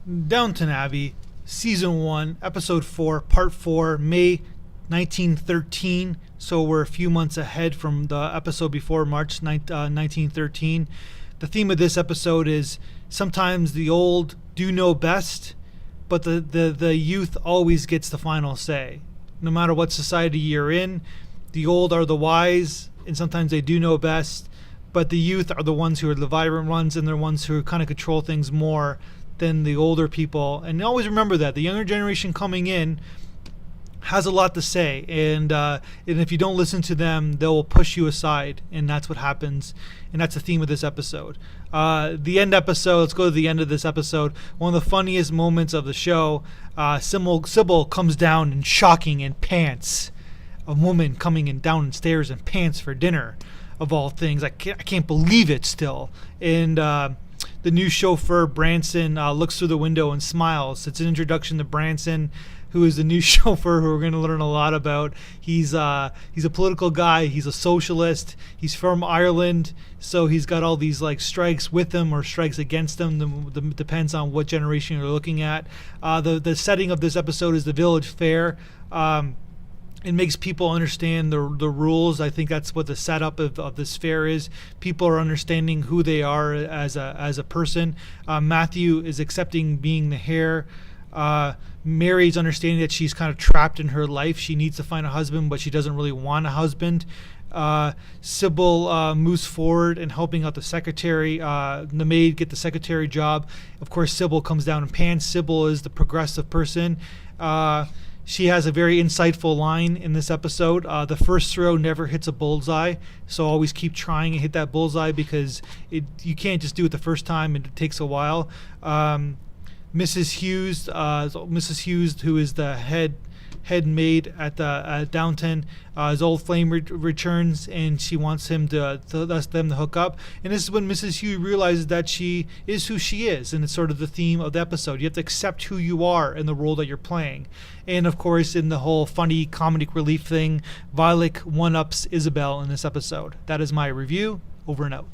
Downton Abbey, Season 1, Episode 4, Part 4, May 1913. So we're a few months ahead from the episode before, March 1913. The theme of this episode is sometimes the old do know best, but the youth always gets the final say. No matter what society you're in, the old are the wise, and sometimes they do know best, but the youth are the ones who are the vibrant ones, and they're the ones who kind of control things more than the older people. And always remember that the younger generation coming in has a lot to say, and if you don't listen to them, they'll push you aside, and that's what happens. And that's the theme of this episode. The end episode. Let's go to the end of this episode. One of the funniest moments of the show. Sybil comes down in shocking in pants. A woman coming in downstairs in pants for dinner, of all things. I can't believe it still. And the new chauffeur, Branson, looks through the window and smiles. It's an introduction to Branson, who is the new chauffeur who we're going to learn a lot about. He's a political guy. He's a socialist. He's from Ireland, so he's got all these like strikes with him or strikes against him. Depends on what generation you're looking at. The setting of this episode is the village fair. It makes people understand the rules. I think that's what the setup of this fair is. People are understanding who they are as a person. Matthew is accepting being the heir. Mary's understanding that she's kind of trapped in her life. She needs to find a husband, but she doesn't really want a husband. Sybil moves forward and helping out the secretary, the maid, get the secretary job. Of course, Sybil comes down in pants. Sybil is the progressive person. She has a very insightful line in this episode. The first throw never hits a bullseye, so always keep trying and hit that bullseye, because you can't just do it the first time, and it takes a while. Mrs. Hughes, who is the head maid at Downton, his old flame returns, and she wants them to hook up. And this is when Mrs. Hughes realizes that she is who she is, and it's sort of the theme of the episode. You have to accept who you are in the role that you're playing. And of course, in the whole funny comedic relief thing, Violet one-ups Isabel in this episode. That is my review. Over and out.